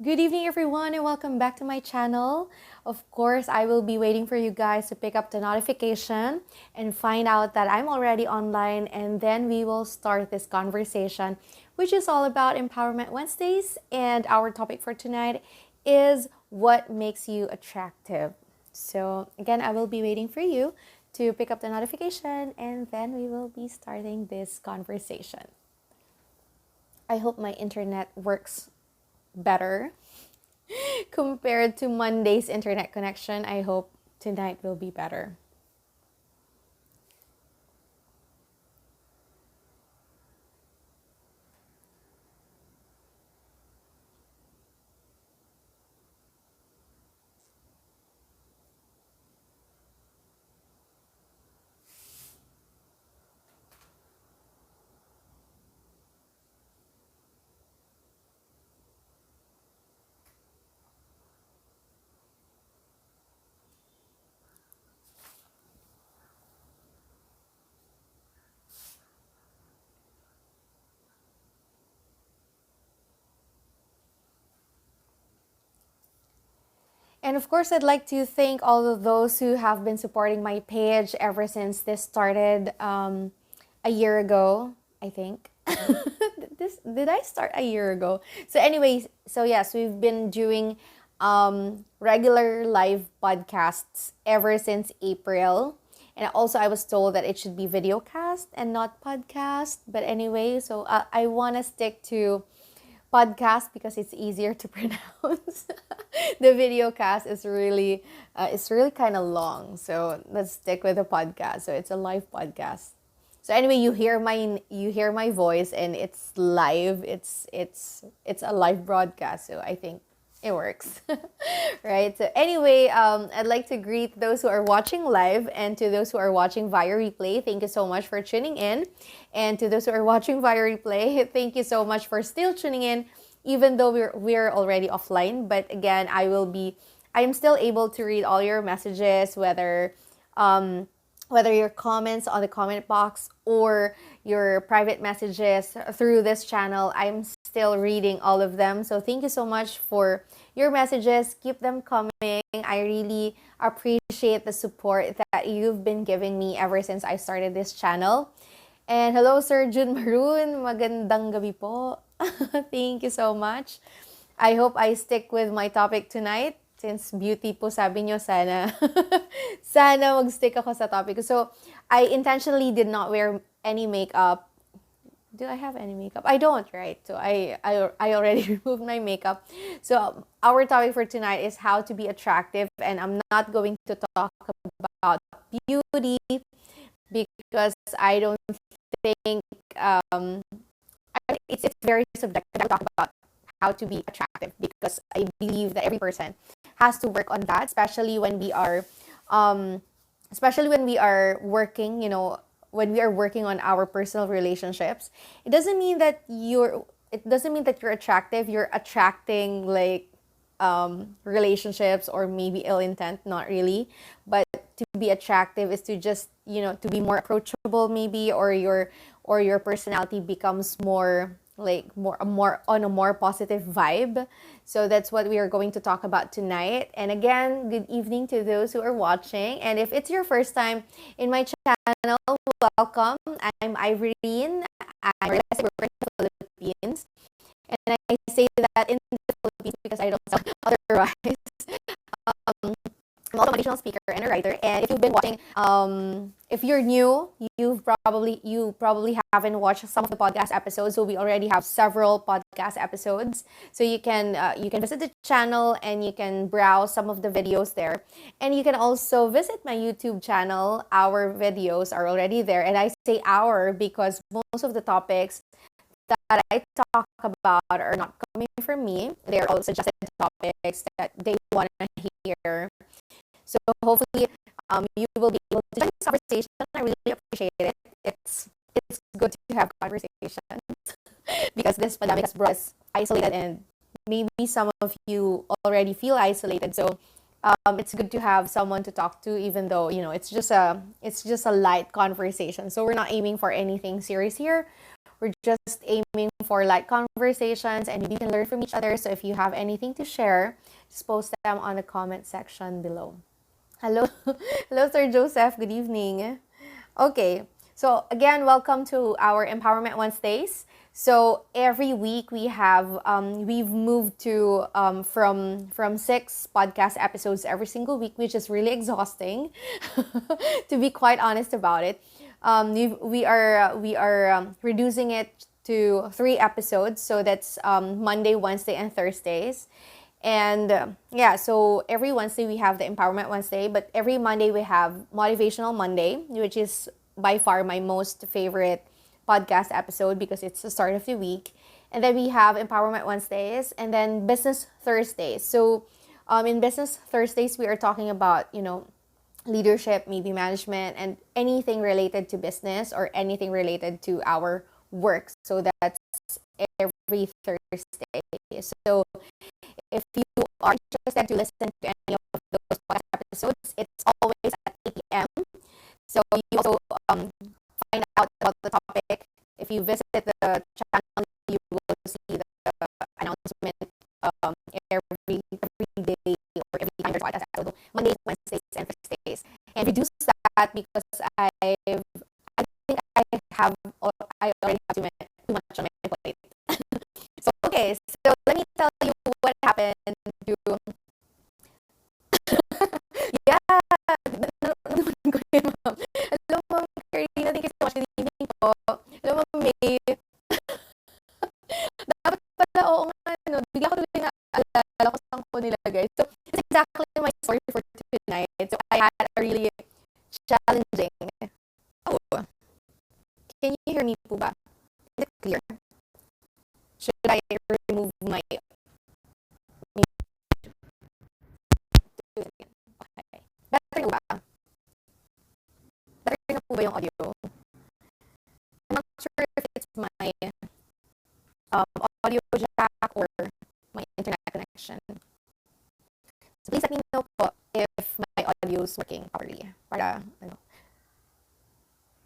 Good evening, everyone, and welcome back to my channel. Of course, I will be waiting for you guys to pick up the notification and find out that I'm already online, and then we will start this conversation, which is all about Empowerment Wednesdays. And our topic for tonight is what makes you attractive. So, again, I will be waiting for you to pick up the notification, and then we will be starting this conversation. I hope my internet works better compared to Monday's internet connection. I hope tonight will be better. And of course, I'd like to thank all of those who have been supporting my page ever since this started a year ago, I think. This did I start a year ago? So, anyways, so yes, we've been doing regular live podcasts ever since April. And also, I was told that it should be video cast and not podcast. But anyway, so I want to stick to podcast because it's easier to pronounce. The video cast is really it's really kind of long, so let's stick with the podcast. So it's a live podcast. So anyway, you hear my voice and it's live. It's a live broadcast. So I think it works. Right? So anyway, I'd like to greet those who are watching live, and to those who are watching via replay, thank you so much for tuning in. And to those who are watching via replay, thank you so much for still tuning in, even though we're already offline. But again, I am still able to read all your messages, whether your comments on the comment box or your private messages through this channel. I'm still reading all of them. So thank you so much for your messages. Keep them coming. I really appreciate the support that you've been giving me ever since I started this channel. And hello, Sir Jun Maroon. Magandang gabi po. Thank you so much. I hope I stick with my topic tonight. Since beauty po sabi nyo, sana mag-stick ako sa topic. So, I intentionally did not wear any makeup. Do I have any makeup? I don't, right? So, I already removed my makeup. So, our topic for tonight is how to be attractive. And I'm not going to talk about beauty because I don't think it's very subjective to talk about how to be attractive, because I believe that every person has to work on that, especially when we are working, when we are working on our personal relationships. It doesn't mean that you're attractive. You're attracting like relationships or maybe ill intent, not really. But to be attractive is to just, to be more approachable maybe, or your personality becomes more on a more positive vibe. So that's what we are going to talk about tonight. And again, good evening to those who are watching. And if it's your first time in my channel, welcome. I'm Irene. I'm a resident in the Philippines. And I say that in the Philippines because I don't sound otherwise. I'm also a motivational speaker and a writer. And if you've been watching, if you're new, you probably haven't watched some of the podcast episodes. So we already have several podcast episodes. So you can visit the channel and you can browse some of the videos there. And you can also visit my YouTube channel. Our videos are already there. And I say our because most of the topics that I talk about are not coming from me. They're all suggested topics that they want to hear. So hopefully, you will be able to join this conversation. I really appreciate it. It's good to have conversations because this pandemic has brought us isolated, and maybe some of you already feel isolated. So it's good to have someone to talk to, even though it's just a light conversation. So we're not aiming for anything serious here. We're just aiming for light conversations and maybe you can learn from each other. So if you have anything to share, just post them on the comment section below. Hello, hello, Sir Joseph. Good evening. Okay, so again, welcome to our Empowerment Wednesdays. So every week we've moved to from 6 podcast episodes every single week, which is really exhausting, to be quite honest about it. We are reducing it to 3 episodes, so that's Monday, Wednesday, and Thursdays. And yeah, so every Wednesday we have the Empowerment Wednesday, but every Monday we have Motivational Monday, which is by far my most favorite podcast episode because it's the start of the week. And then we have Empowerment Wednesdays and then Business Thursdays. So in Business Thursdays, we are talking about, leadership, maybe management, and anything related to business or anything related to our work. So that's every Thursday. So if you are interested to listen to any of those podcast episodes, it's always at 8 p.m. So you also find out about the topic. If you visit the channel, you will see the announcement every day or every time there's a podcast episode. Mondays, Wednesdays, and Thursdays. And reduce that because I already have too much on my plate. So okay, so let me tell you what happened to yeah. Hello, Ma'am Karina. Thank you so much. Good evening po. Hello, Ma'am May. Dapat pala, oo nga, bigla ko tuloy na alala ko saan ko nilagay. So, it's exactly my story for tonight. So, I had a really challenging. Oh, can you hear me po ba? Is it clear? Should I remove my okay. Better ba? Better na po ba yung audio? I'm not sure if it's my audio jack or my internet connection. So please let me know po if my audio is working properly. Para,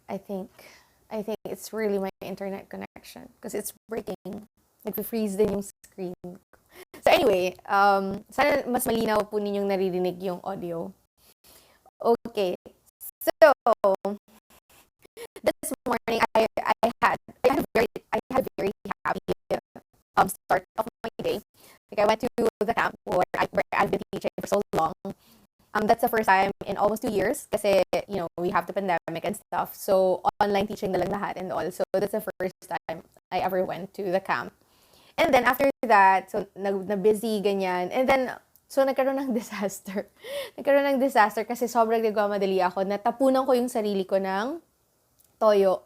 I think it's really my internet connection because it's breaking. Nag-freeze din yung screen. So anyway, sana mas malinaw po ninyong naririnig yung audio. Okay. So this morning I had a very happy start of my day. Like I went to the camp where I've been teaching for so long. That's the first time in almost 2 years kasi, we have the pandemic and stuff. So online teaching na lang lahat and all. So that's the first time I ever went to the camp. And then after that, so na-busy ganyan. And then so nagkaroon ng disaster. Nagkaroon ng disaster kasi sobrang nagmamadali ako. Natapunan ko yung sarili ko ng toyo.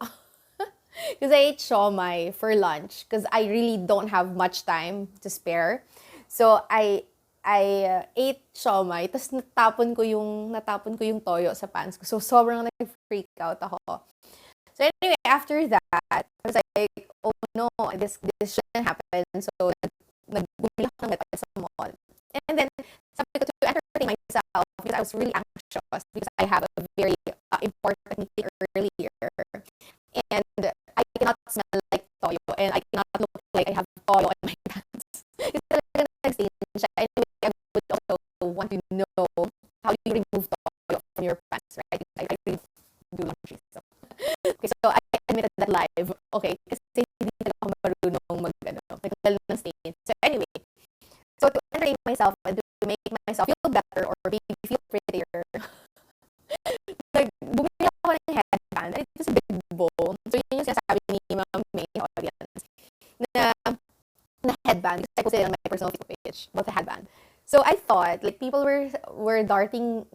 Because I ate siomai for lunch because I really don't have much time to spare. So I ate siomai, tapos natapon ko yung toyo sa pants ko. So sobrang nag-freak out ako. So anyway, after that, I was like, oh no, this shouldn't happen. So nagbumili ako ng metal sa mall. And then sabi ko to entertain myself because I was really anxious because I have a very important meeting earlier. And I cannot smell like toyo and I cannot look like I have toyo on my pants. It's talaga nag-stain siya. Anyway, I would also want to know how you remove toyo from your pants, right? I really do laundry. So. Okay, so I admitted that live. Okay, kasi hindi talaga ako marunong nagtanggal ng stain. So anyway, so to entertain myself and to make myself feel better or maybe feel prettier, bumili ako ng headband. And it's a big bowl. So yun yung sinasabi ni Ma'am May audience na headband. Because I posted it on my personal Facebook page about the headband. So I thought people were darting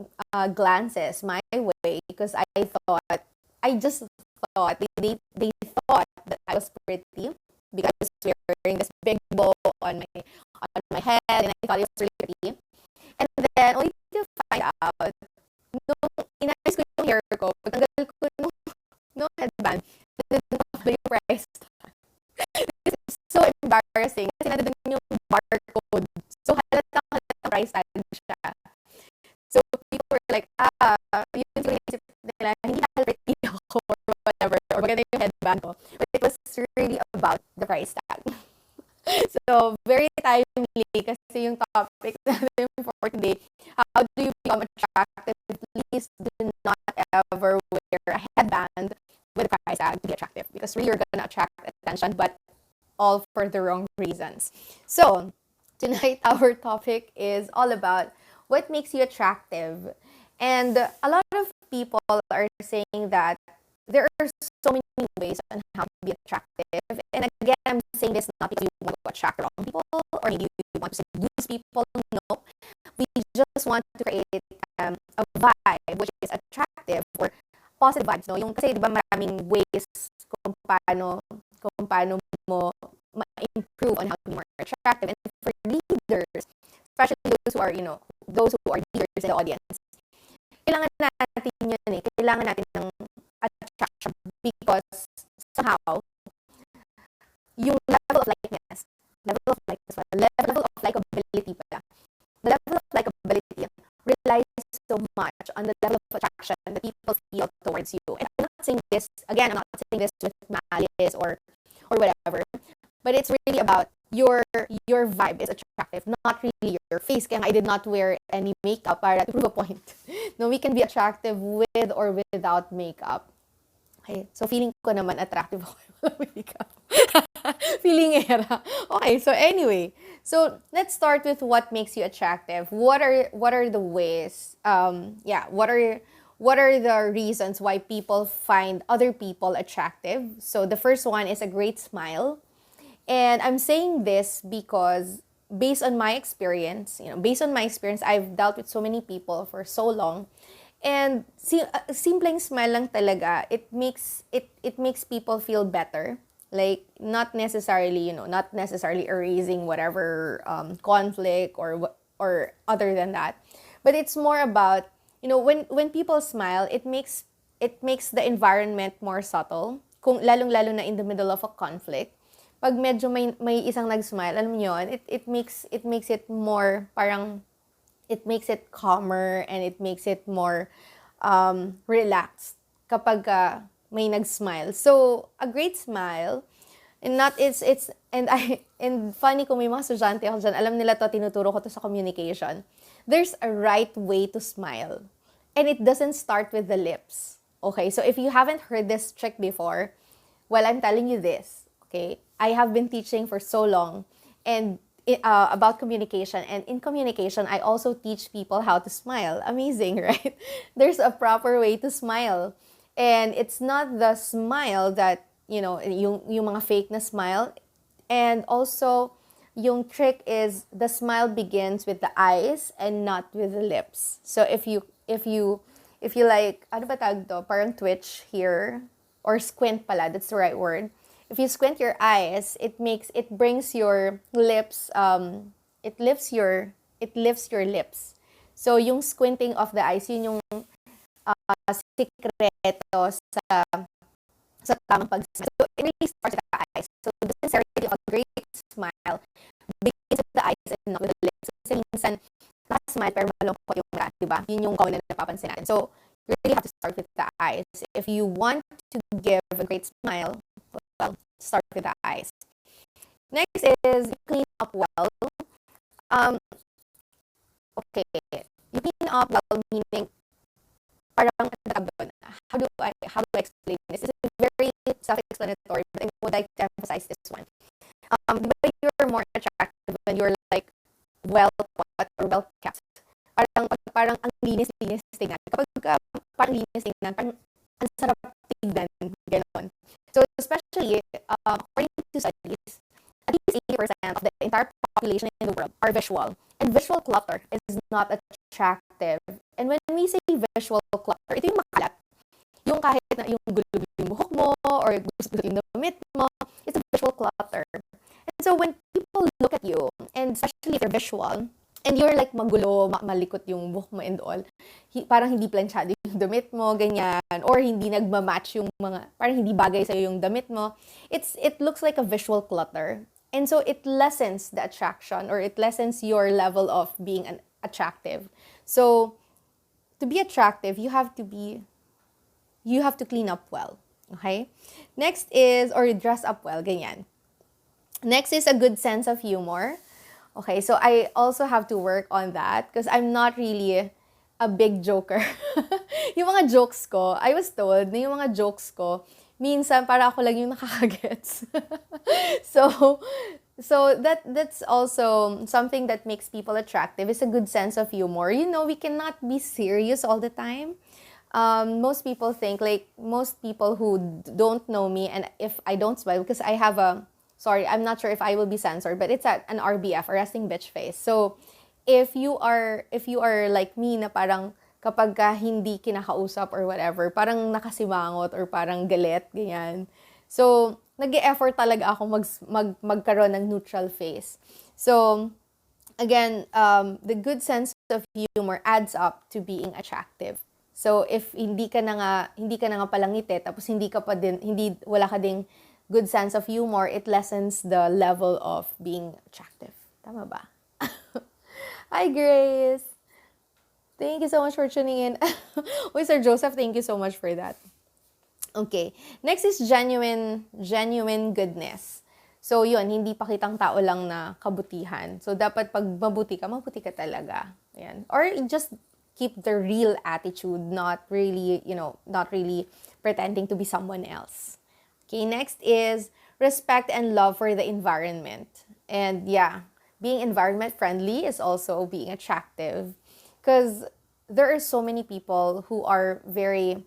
glances my way because I just thought they thought that I was pretty because I was wearing this big bow on my head and I thought it was really pretty. And then only to find out nung inayos ko yung hair ko, pagtanggal ko nung headband, nandun yung price tag. It's so embarrassing kasi nandun yung barcode. So halatang price tag siya. So people were like, yun siguro naisip nila, hindi pretty ako or whatever, or maganda yung headband ko. But it was really So yung topic natin for today, how do you become attractive? Please do not ever wear a headband with a price tag to be attractive, because really you're gonna attract attention, but all for the wrong reasons. So tonight our topic is all about what makes you attractive. And a lot of people are saying that there are so many ways on how to be attractive. And again, I'm saying this not because you want to attract the wrong people or maybe you want to seduce people. No, we just want to create a vibe which is attractive or positive vibes. No, yung kasi di ba maraming ways kung paano mo ma-improve on how to be more attractive. And for leaders, especially those who are, those who are leaders in the audience, kailangan natin yun eh. Kailangan natin ng attraction because somehow, yung level of likability pala, the level of likability relies so much on the level of attraction that people feel towards you. And I'm not saying this, again, I'm not saying this with malice or whatever, but it's really about your vibe is attractive, not really your face. Kaya I did not wear any makeup para to prove a point. No, we can be attractive with or without makeup. Okay, so feeling ko naman attractive ako with makeup. Feeling era. Okay, so anyway, so let's start with what makes you attractive. What are the ways? What are the reasons why people find other people attractive? So the first one is a great smile. And I'm saying this because based on my experience, I've dealt with so many people for so long. And simpleng smile lang talaga, it makes people feel better. Like not necessarily erasing whatever conflict or other than that. But it's more about, when people smile, it makes the environment more subtle. Kung lalong-lalo na in the middle of a conflict, pag medyo may isang nag-smile, alam mo yun, it makes it more parang it makes it calmer and it makes it more relaxed kapag may nag-smile. So a great smile, and funny kung may mga estudyante ako dyan, alam nila to, tinuturo ko to sa communication. There's a right way to smile. And it doesn't start with the lips. Okay, so if you haven't heard this trick before, well, I'm telling you this. Okay, I have been teaching for so long and about communication. And in communication, I also teach people how to smile. Amazing, right? There's a proper way to smile. And it's not the smile that, yung mga fake na smile. And also, yung trick is the smile begins with the eyes and not with the lips. So if you like, ano ba tawag to? Parang twitch here, or squint pala, that's the right word. If you squint your eyes, it brings your lips, it lifts your lips. So yung squinting of the eyes, yun yung sikreto sa tamang pag-smile. So it really starts with the eyes. So the sincerity of a great smile begins with the eyes and not with the lips. Kasi minsan, smile pero malungkot yung mukha, diba? Yun yung common na napapansin natin. So you really have to start with the eyes. If you want to give a great smile, well, start with the eyes. Next is clean up well. Okay, you clean up well meaning parang how do I explain this? This is very self-explanatory, but I would like to emphasize this one. But you're more attractive when you're like well cut or well kept. Parang ang linis tingnan. Kapag parang linis tingnan, parang ang sarap tignan, gano'n. So especially, according to studies, at least 80% of the entire population in the world are visual. And visual clutter is not attractive. And when we say visual clutter, ito yung makalat. Yung kahit na yung gulo yung buhok mo or gusto yung damit mo, it's a visual clutter. And so when people look at you, and especially if you're visual, and you're like magulo, malikot yung buhok mo and all, parang hindi planchado yung damit mo, ganyan, or hindi nagmamatch yung mga, parang hindi bagay sa'yo yung damit mo, it looks like a visual clutter. And so it lessens the attraction, or it lessens your level of being attractive. So to be attractive, you have to clean up well. Okay? Next is, or dress up well, ganyan. Next is a good sense of humor. Okay, so I also have to work on that because I'm not really a big joker. Yung mga jokes ko, I was told na yung mga jokes ko, minsan para ako lang yung nakakagets. so that's also something that makes people attractive is a good sense of humor. You know, we cannot be serious all the time. Most people think, like, most people who don't know me, and if I don't smile, because I have a, sorry, I'm not sure if I will be censored, but it's an RBF, a resting bitch face. So, if you are like me na parang kapag ka hindi kinakausap or whatever, parang nakasimangot or parang galit, ganyan. So, nag-e-effort talaga ako magkaroon ng neutral face. So, again, the good sense of humor adds up to being attractive. So if hindi ka na nga palangiti tapos wala ka ding good sense of humor, it lessens the level of being attractive. Tama ba? Hi Grace. Thank you so much for tuning in. Uy, Sir Joseph, thank you so much for that. Okay. Next is genuine goodness. So, yun, hindi pakitang tao lang na kabutihan. So, dapat pag mabuti ka talaga. Ayan. Or just keep the real attitude, not really pretending to be someone else. Okay, next is respect and love for the environment. And yeah, being environment friendly is also being attractive. Because there are so many people who are very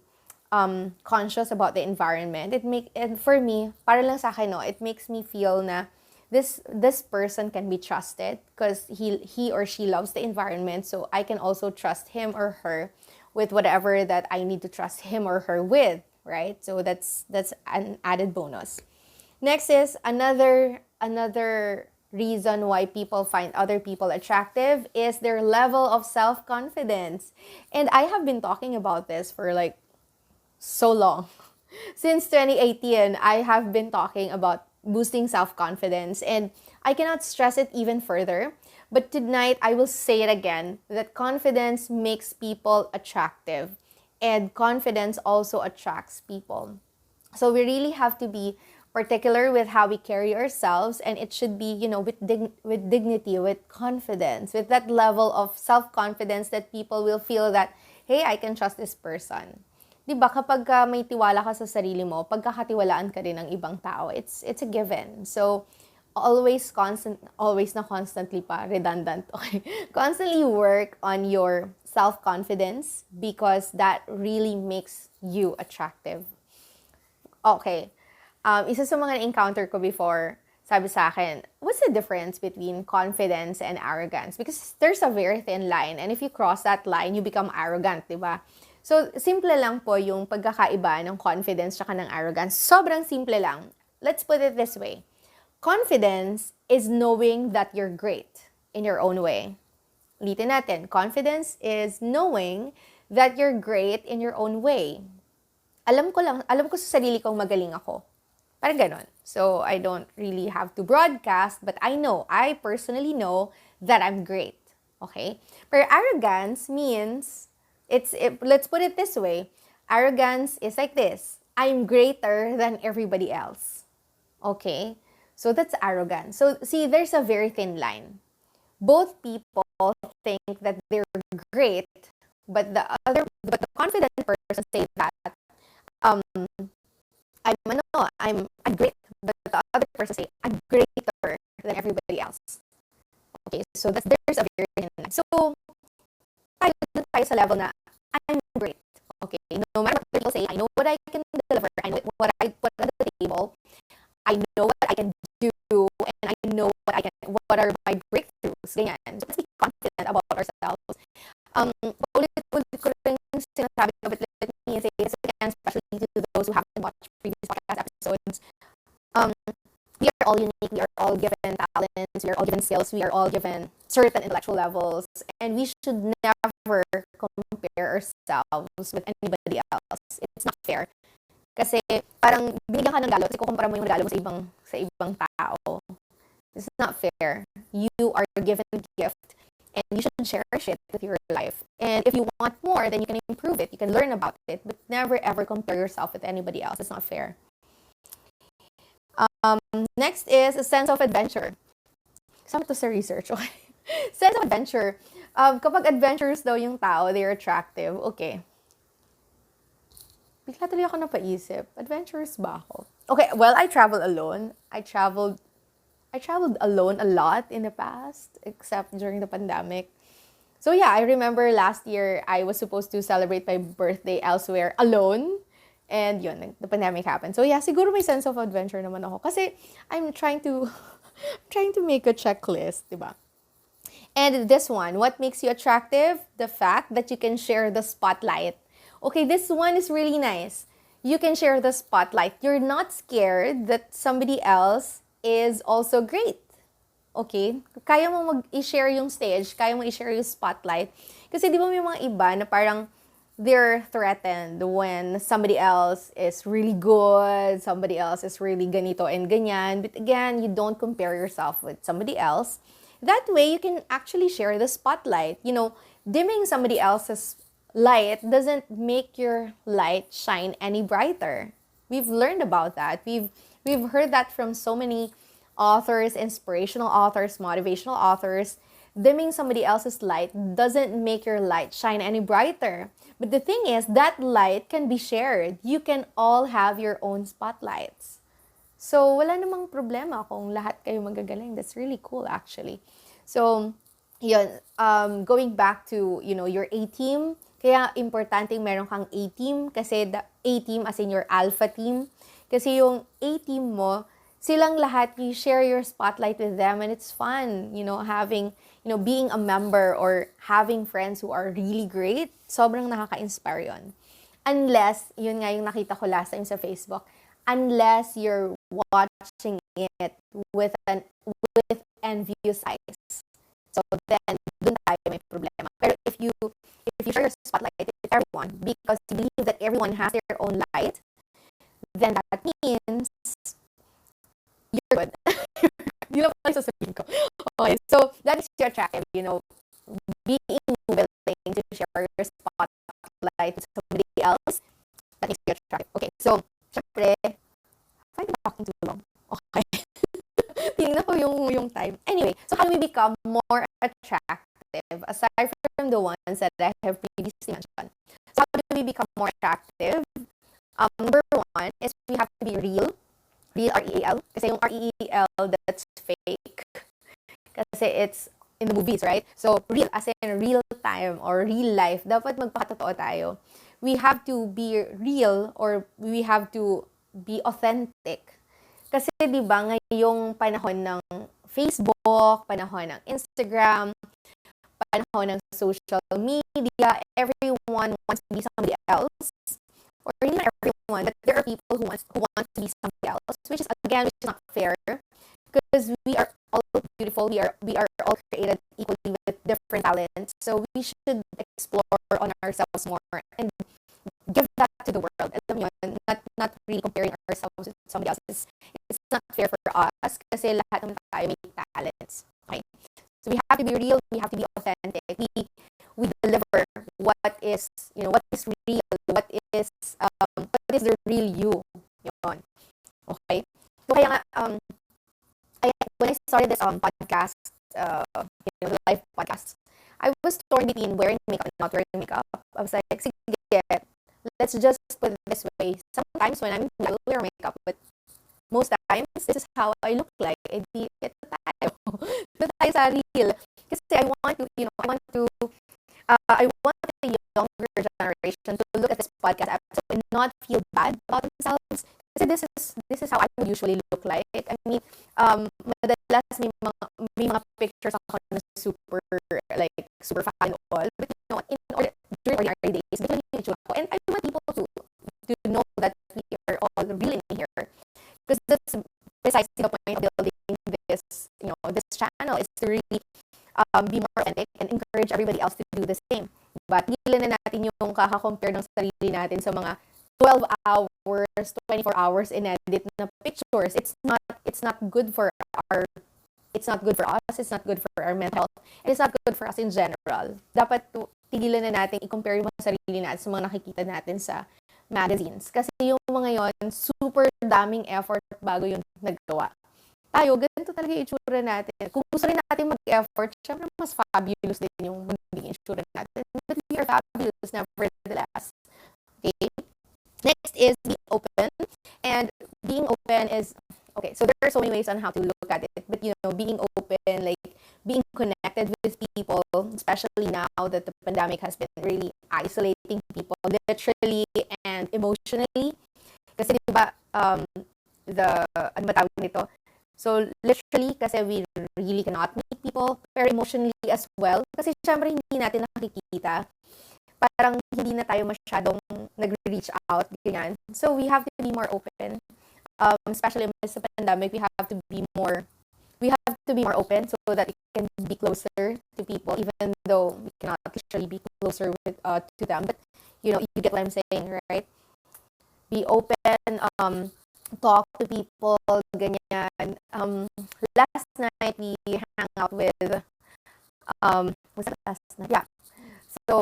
conscious about the environment. And for me, para lang sa akin, no, it makes me feel na this person can be trusted because he or she loves the environment, so I can also trust him or her with whatever that I need to trust him or her with, right? So that's an added bonus. Next is another reason why people find other people attractive is their level of self-confidence. And I have been talking about this for like so long. Since 2018, I have been talking about boosting self-confidence, and I cannot stress it even further. But tonight, I will say it again, that confidence makes people attractive, and confidence also attracts people. So we really have to be particular with how we carry ourselves, and it should be, with dignity, with confidence, with that level of self-confidence that people will feel that, hey, I can trust this person. Diba, kapag may tiwala ka sa sarili mo, pagkakatiwalaan ka rin ng ibang tao. It's a given. So, constantly pa, redundant, okay? Constantly work on your self-confidence because that really makes you attractive. Okay. Isa sa mga encounter ko before, sabi sa akin, what's the difference between confidence and arrogance? Because there's a very thin line, and if you cross that line, you become arrogant, diba? So, simple lang po yung pagkakaiba ng confidence tsaka ng arrogance. Sobrang simple lang. Let's put it this way. Confidence is knowing that you're great in your own way. Ulitin natin. Confidence is knowing that you're great in your own way. Alam ko sa sarili kong magaling ako. Parang ganon. So, I don't really have to broadcast, but I personally know that I'm great. Okay? Pero arrogance means, let's put it this way. Arrogance is like this. I'm greater than everybody else. Okay? So that's arrogance. So see, there's a very thin line. Both people think that they're great, but the confident person say that I'm great, but the other person say I'm greater than everybody else. Okay, so there's a very thin line. So tayo sa level na I'm great. Okay, no matter what people say, I know what I can deliver. I know what I put on the table. I know what I can do, and I know what are my breakthroughs. Ganyan. So let's be confident about ourselves. Ulit ko rin sinasabi, but let me say this again, especially to those who haven't watched previous podcast episodes. We are all unique. We are all given talents. We are all given skills. We are all given certain intellectual levels, and we should never compare ourselves with anybody else. It's not fair. Kasi parang binigyan ka ng regalo, kasi kukumpara mo yung regalo mo sa ibang tao. It's not fair. You are given a gift, and you should cherish it with your life. And if you want more, then you can improve it. You can learn about it, but never ever compare yourself with anybody else. It's not fair. Next is a sense of adventure. Kasama to sa research, okay? Sense of adventure. Kapag adventurous daw yung tao, they're attractive. Okay. Bigla tuloy ako napaisip. Adventurous ba ako? Okay, well, I travel alone. I traveled alone a lot in the past, except during the pandemic. So yeah, I remember last year I was supposed to celebrate my birthday elsewhere alone. And yun, the pandemic happened. So yeah, siguro may sense of adventure naman ako. Kasi I'm trying to trying to make a checklist, di ba? And this one, what makes you attractive? The fact that you can share the spotlight. Okay, this one is really nice. You can share the spotlight. You're not scared that somebody else is also great. Okay? Kaya mo mag-i-share yung stage, kaya mo i-share yung spotlight. Kasi di ba may mga iba na parang they're threatened when somebody else is really good, somebody else is really ganito and ganyan. But again, you don't compare yourself with somebody else. That way, you can actually share the spotlight. You know, dimming somebody else's light doesn't make your light shine any brighter. We've learned about that. We've heard that from so many authors, inspirational authors, motivational authors. Dimming somebody else's light doesn't make your light shine any brighter. But the thing is, that light can be shared. You can all have your own spotlights. So, wala namang problema kung lahat kayo magagaling. That's really cool, actually. So, yun, going back to, you know, your A-team, kaya importante meron kang A-team kasi the A-team as in your alpha team. Kasi yung A-team mo, silang lahat, you share your spotlight with them and it's fun, you know, having, you know, being a member or having friends who are really great, sobrang nakaka-inspire yun. Unless, yun nga yung nakita ko last time sa Facebook, unless you're watching it with envious eyes. So then, dun tayo may problema. Pero if you share your spotlight with everyone because you believe that everyone has their own light, then that means you're good. Yun lang pala sasabihin ko. Okay, so that is your attractive, you know, being willing to share your spotlight with somebody else, that makes you attractive. Okay, so, syempre, I'm talking too long. Okay. Tingnan ko yung time. Anyway, so how do we become more attractive aside from the ones that I have previously mentioned? So how do we become more attractive? Number one is we have to be real. Real, R-E-A-L. Kasi yung R-E-E-L, that's fake. Kasi it's in the movies, right? So, real, as in real time or real life, dapat magpakatotoo tayo. We have to be real or we have to be authentic. Kasi di ba ngayong panahon ng Facebook, panahon ng Instagram, panahon ng social media, everyone wants to be somebody else. Or hindi not everyone, but there are people who want to be somebody else, which is again, which is not fair. Because we are all beautiful, we are all created equally with different talents. So we should explore on ourselves more and give that to the world. Alam mo yun, not really comparing ourselves with somebody else. It's not fair for us kasi lahat naman tayo may talents. Okay? So we have to be real, we have to be authentic. We deliver what is, you know, what is real, what is the real you. Yun. Okay? So kaya nga, when I started this podcast, you know, the live podcast, I was torn between wearing makeup and not wearing makeup. I was like, sige, let's just put it this way. Sometimes when I'm in I will wear makeup, but most times, this is how I look like. Ito tayo. Ito tayo sa real. Kasi I want to, you know, I want the younger generation to look at this podcast episode and not feel bad about themselves. Kasi this is how I would usually look like. I mean, madalas may mga pictures ako na super fun and all. But you know, during ordinary days, bigla yung itsura ko. And I want people to know that we are all real in here. Because that's precisely the point of building this, you know, this channel is to really be more authentic and encourage everybody else to do the same. But hindi na natin yung kaka-compare ng sarili natin sa mga 12 hours, 24 hours in-edit na pictures. It's not good for us, it's not good for our mental health, and it's not good for us in general. Dapat tigilan na natin i-compare yung sarili natin sa mga nakikita natin sa magazines. Kasi yung mga yon super daming effort bago yung naggawa. tayo, ganito talaga yung itsura natin. Kung gusto rin natin mag-effort, syempre mas fabulous din yung magiging itsura natin. But we are fabulous nevertheless. Okay? Next is being open. And being open is, okay, so there are so many ways on how to look at it. But, being open, like being connected with people, especially now that the pandemic has been really isolating people, literally and emotionally. Kasi diba, ano ba tawag nito? So, literally, kasi we really cannot meet people, pero emotionally as well. Kasi syempre, hindi natin nakikita. Parang hindi na tayo masyadong nag-reach out, ganyan. So, we have to be more open. Especially amidst the pandemic, we have to be more open so that we can be closer to people, even though we cannot literally be closer to them. But, you get what I'm saying, right? Be open, talk to people, ganyan. Last night, we hang out with, was that last night? Yeah. So,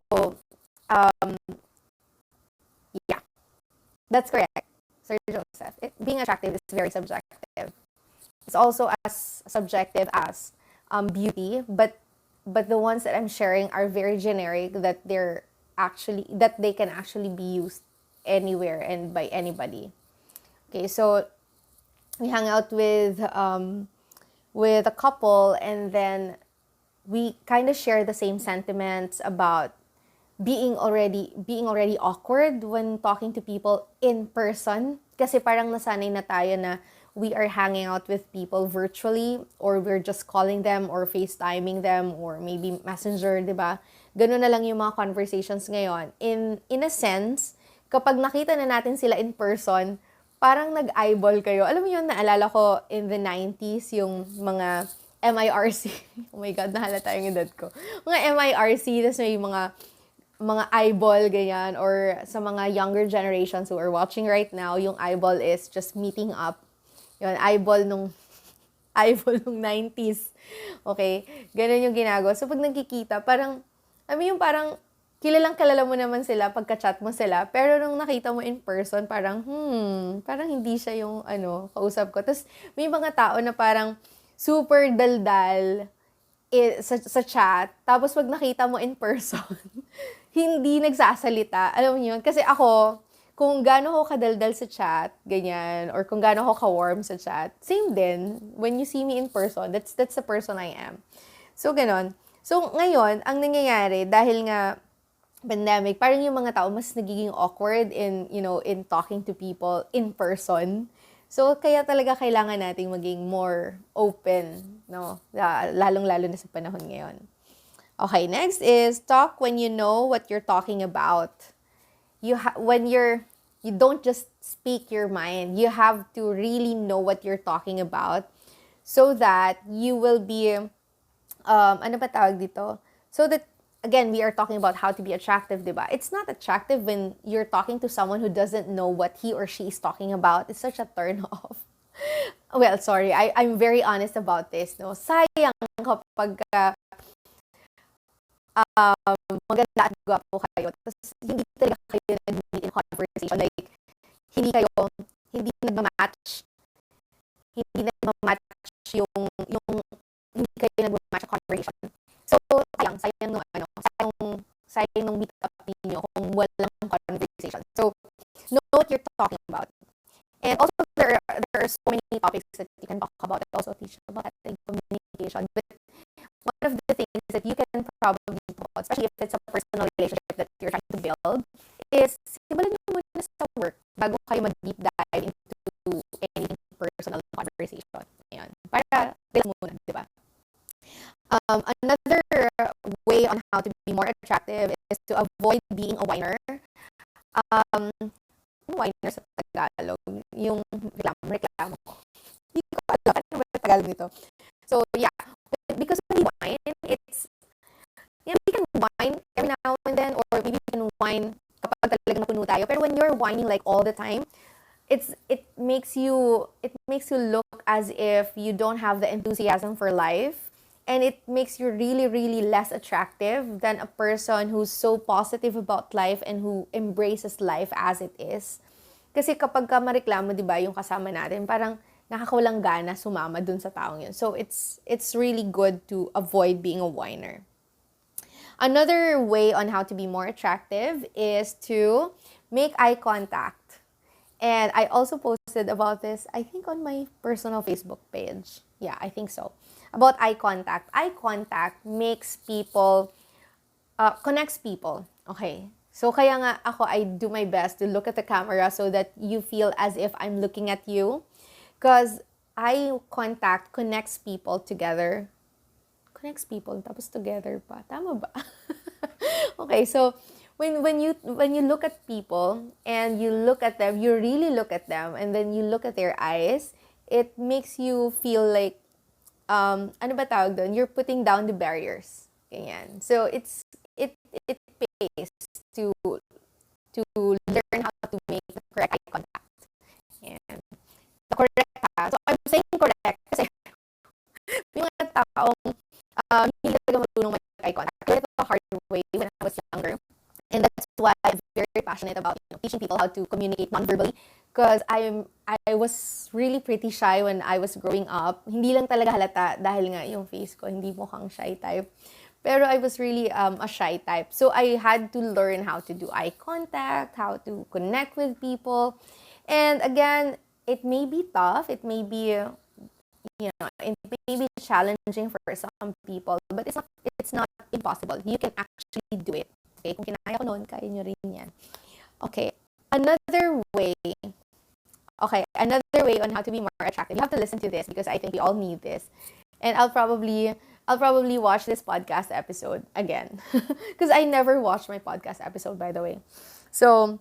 yeah, that's correct, Sir Joseph. Being attractive is very subjective. It's also as subjective as beauty, but the ones that I'm sharing are very generic, that they can actually be used anywhere and by anybody. Okay, so we hung out with a couple, and then we kind of share the same sentiments about being already awkward when talking to people in person. Kasi parang nasanay na tayo na we are hanging out with people virtually, or we're just calling them or FaceTiming them, or maybe Messenger, di ba? Ganun na lang yung mga conversations ngayon. In a sense, kapag nakita na natin sila in person, parang nag-eyeball kayo. Alam mo yun, naalala ko in the 90s, yung mga MIRC. Oh my God, nahalata yung edad ko. Mga MIRC, tapos may mga eyeball, ganyan, or sa mga younger generations who are watching right now, yung eyeball is just meeting up. Yun, eyeball nung 90s. Okay? Ganun yung ginagawa. So, pag nagkikita, parang, yung parang, kilala mo naman sila pagka-chat mo sila, pero nung nakita mo in person, parang, parang hindi siya yung, kausap ko. Tapos, may mga tao na parang, super daldal sa chat, tapos pag nakita mo in person, hindi nagsasalita. Alam mo yun? Kasi ako, kung gaano ko kadaldal sa chat, ganyan, or kung gaano ko ka-warm sa chat, same din. When you see me in person, that's the person I am. So, ganon. So, ngayon, ang nangyayari, dahil nga pandemic, parang yung mga tao mas nagiging awkward in talking to people in person. So, kaya talaga kailangan nating maging more open, no? Lalong-lalo na sa panahon ngayon. Okay, next is talk when you know what you're talking about. You don't just speak your mind. You have to really know what you're talking about so that you will be, ano ba tawag dito? So that, again, we are talking about how to be attractive, diba? It's not attractive when you're talking to someone who doesn't know what he or she is talking about. It's such a turn off. Well, sorry, I'm very honest about this, no? Sayang kapag maganda at gwapo kayo, tapos hindi talaga kayo nag-meet in conversation. Like, hindi nagmamatch yung hindi kayo nagmamatch sa conversation. So, sayang nung meet up niyo kung walang conversation. So, know what you're talking about. And also, there are so many topics that you can talk about. I also teach about communication. But one of the things that you can probably talk about, especially if it's a personal relationship that you're trying to build, is simulan niyo muna sa work bago kayo mag-deep dive into any personal conversation. Ayan. Para build muna, di ba? Another way on how to be more attractive is to avoid being a whiner. Whiner sa Tagalog, yung reklamo. Hindi ko alam ano ba Tagalog nito. So, yeah. Because when we whine, we can whine every now and then, or maybe we can whine kapag talagang napuno tayo. Pero when you're whining like all the time, it makes you look as if you don't have the enthusiasm for life. And it makes you really, really less attractive than a person who's so positive about life and who embraces life as it is. Kasi kapag ka mareklamo, di ba, yung kasama natin, parang nakakawalang gana sumama dun sa taong yun. So, it's really good to avoid being a whiner. Another way on how to be more attractive is to make eye contact. And I also posted about this, I think, on my personal Facebook page. Yeah, I think so. About eye contact. Eye contact makes people, connects people. Okay. So, kaya nga ako, I do my best to look at the camera so that you feel as if I'm looking at you. Because eye contact connects people together. Connects people, tapos together pa. Tama ba? Okay, so when you look at people and you look at them, you really look at them, and then you look at their eyes, it makes you feel like, ano ba tawag doon? You're putting down the barriers. Ganyan. So it pays to learn how to make the correct eye contact. And the correct ha. So I'm saying correct kasi yung mga taong hindi talaga marunong mag-eye contact. I learned it the hard way when I was younger. And that's why I'm very passionate about teaching people how to communicate non-verbally. Because I was really pretty shy when I was growing up. Hindi lang talaga halata dahil nga yung face ko, hindi mukhang shy type. Pero I was really a shy type. So I had to learn how to do eye contact, how to connect with people. And again, it may be tough. It may be it may be challenging for some people, but it's not impossible. You can actually do it. Okay? Kung kinaya ko noon, kaya nyo rin yan. Okay. Another way on how to be more attractive. You have to listen to this because I think we all need this. And I'll probably watch this podcast episode again. Because I never watched my podcast episode, by the way. So,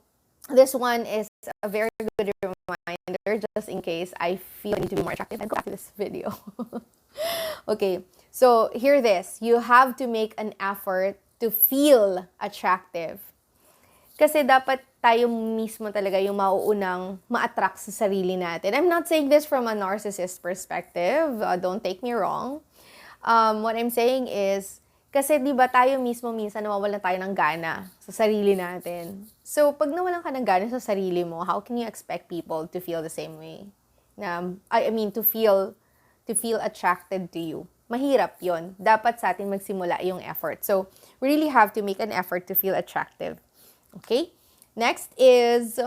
this one is a very good reminder just in case I feel I need to be more attractive and go back to this video. Okay, so hear this. You have to make an effort to feel attractive. Kasi dapat tayo mismo talaga yung mauunang ma-attract sa sarili natin. I'm not saying this from a narcissist perspective. Don't take me wrong. What I'm saying is, kasi di ba tayo mismo minsan nawawalan tayo ng gana sa sarili natin. So, pag nawalan ka ng gana sa sarili mo, how can you expect people to feel the same way? I mean, to feel attracted to you. Mahirap yon. Dapat sa atin magsimula yung effort. So, we really have to make an effort to feel attractive. Okay? Next is,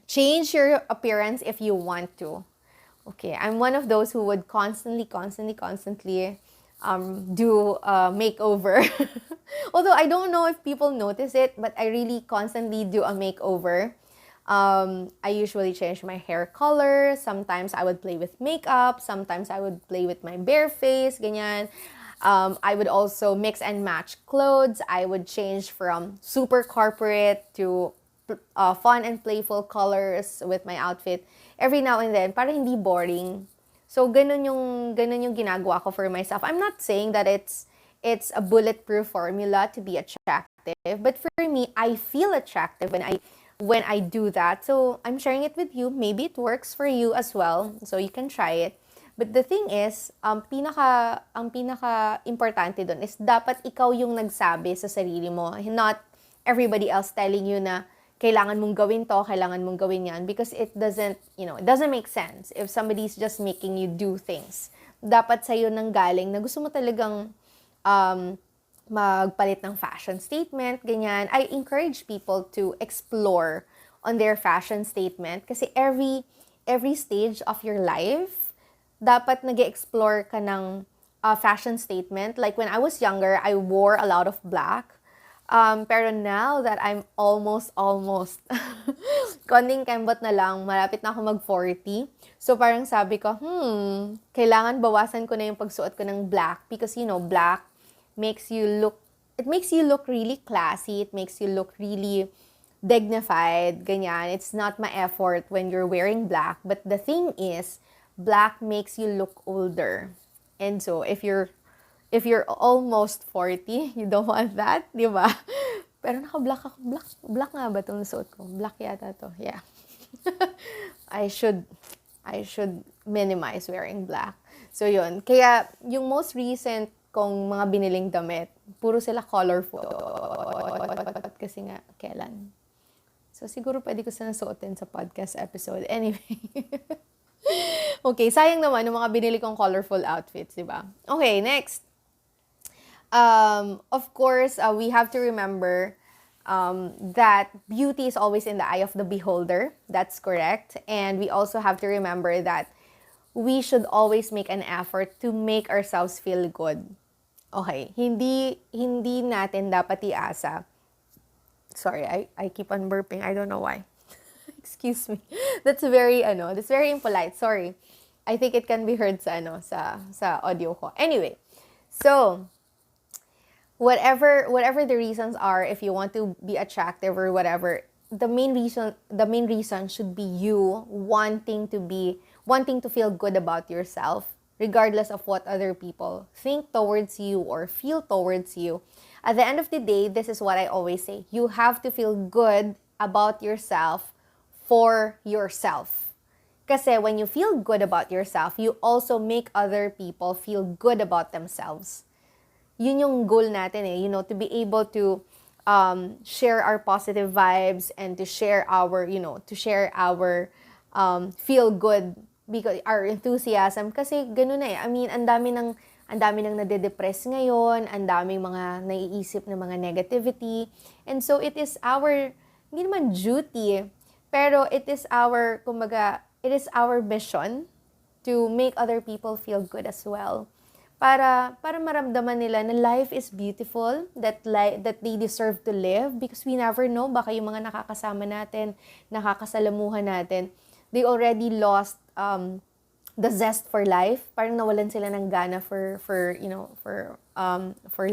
change your appearance if you want to. Okay, I'm one of those who would constantly do a makeover. Although I don't know if people notice it, but I really constantly do a makeover. I usually change my hair color. Sometimes I would play with makeup. Sometimes I would play with my bare face. Ganyan. I would also mix and match clothes. I would change from super corporate to fun and playful colors with my outfit every now and then para hindi boring. So, ganun yung ginagawa ko for myself. I'm not saying that it's a bulletproof formula to be attractive, but for me, I feel attractive when I do that. So, I'm sharing it with you. Maybe it works for you as well, so you can try it. But the thing is, ang pinaka importante doon is dapat ikaw yung nagsabi sa sarili mo, not everybody else telling you na kailangan mong gawin to, kailangan mong gawin yan, because it doesn't make sense if somebody's just making you do things. Dapat sa'yo nang galing na gusto mo talagang magpalit ng fashion statement, ganyan. I encourage people to explore on their fashion statement kasi every stage of your life, dapat nag-explore ka ng fashion statement. Like when I was younger, I wore a lot of black. Pero now that I'm almost konting kembot na lang, malapit na ako mag-40. So parang sabi ko, kailangan bawasan ko na yung pagsuot ko ng black because black makes you look really classy, it makes you look really dignified, ganyan. It's not my effort when you're wearing black, but the thing is, black makes you look older. And so if you're almost 40, you don't want that, di ba? Pero naka-black ako. Black nga ba itong suot ko? Black yata to. Yeah. I should minimize wearing black. So, yun. Kaya, yung most recent kong mga biniling damit, puro sila colorful. Kasi nga, kailan. So, siguro pwede ko sana suotin sa podcast episode. Anyway. Okay, sayang naman yung mga binili kong colorful outfits, di ba? Okay, next. Of course, we have to remember that beauty is always in the eye of the beholder. That's correct. And we also have to remember that we should always make an effort to make ourselves feel good. Okay, hindi natin dapat iasa. Sorry, I keep on burping. I don't know why. Excuse me. That's very impolite. Sorry. I think it can be heard sa audio ko. Anyway, so whatever the reasons are, if you want to be attractive or whatever, the main reason should be you wanting to feel good about yourself, regardless of what other people think towards you or feel towards you. At the end of the day, this is what I always say. You have to feel good about yourself for yourself. Kasi when you feel good about yourself, you also make other people feel good about themselves. Yun yung goal natin to be able to share our positive vibes and to share our feel good, because our enthusiasm, kasi ganoon I mean, ang dami nang nade-depress ngayon, ang daming mga naiisip na mga negativity. And so it is our, hindi naman duty, pero it is our mission to make other people feel good as well. Para maramdaman nila na life is beautiful, that they deserve to live, because we never know, baka yung mga nakakasama natin, nakakasalamuhan natin, they already lost the zest for life. Parang nawalan sila ng gana for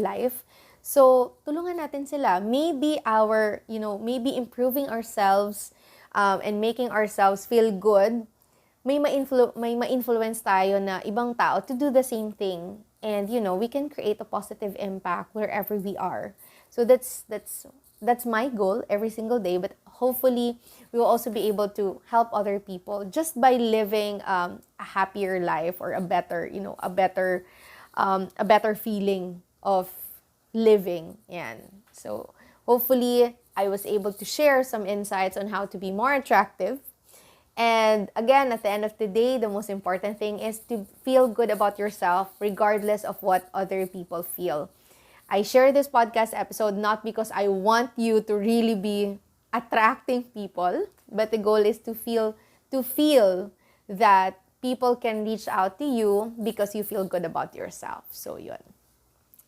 life. So tulungan natin sila. Maybe maybe improving ourselves and making ourselves feel good, may ma-influence tayo na ibang tao to do the same thing. And we can create a positive impact wherever we are. So that's my goal every single day, but hopefully we will also be able to help other people just by living a happier life, or a better feeling of living. Yan. So hopefully I was able to share some insights on how to be more attractive. And again, at the end of the day, the most important thing is to feel good about yourself regardless of what other people feel. I share this podcast episode not because I want you to really be attracting people, but the goal is to feel that people can reach out to you because you feel good about yourself. So yun.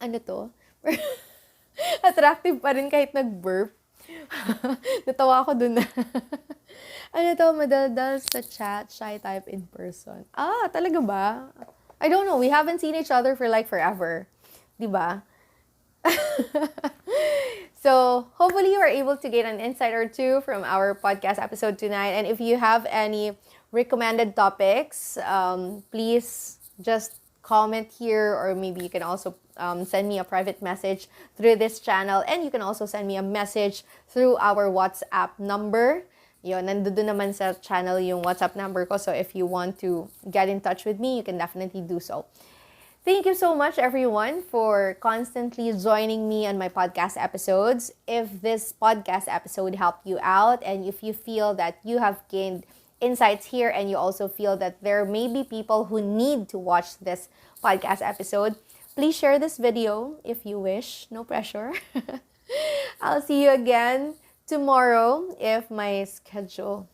Ano to? Attractive pa rin kahit nag-burp. Natawa ako dun na. Ano to, madaldal sa chat, shy type in person. Talaga ba? I don't know. We haven't seen each other for like forever. Diba? So, hopefully you are able to get an insight or two from our podcast episode tonight. And if you have any recommended topics, please just comment here, or maybe you can also send me a private message through this channel. And you can also send me a message through our WhatsApp number. Yun, nandoon naman sa channel yung WhatsApp number ko. So if you want to get in touch with me, you can definitely do so. Thank you so much, everyone, for constantly joining me on my podcast episodes. If this podcast episode helped you out, and if you feel that you have gained insights here, and you also feel that there may be people who need to watch this podcast episode, please share this video if you wish. No pressure. I'll see you again tomorrow if my schedule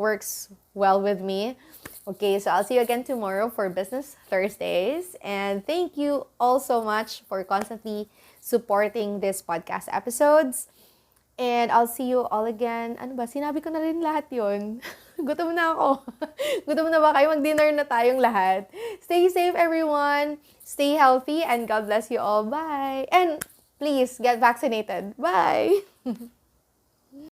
works well with me. Okay, so I'll see you again tomorrow for Business Thursdays. And thank you all so much for constantly supporting this podcast episodes. And I'll see you all again. Ano ba? Sinabi ko na rin lahat yun. Gutom na ako. Gutom na ba kayo? Mag-dinner na tayong lahat. Stay safe, everyone. Stay healthy, and God bless you all. Bye. And please get vaccinated. Bye.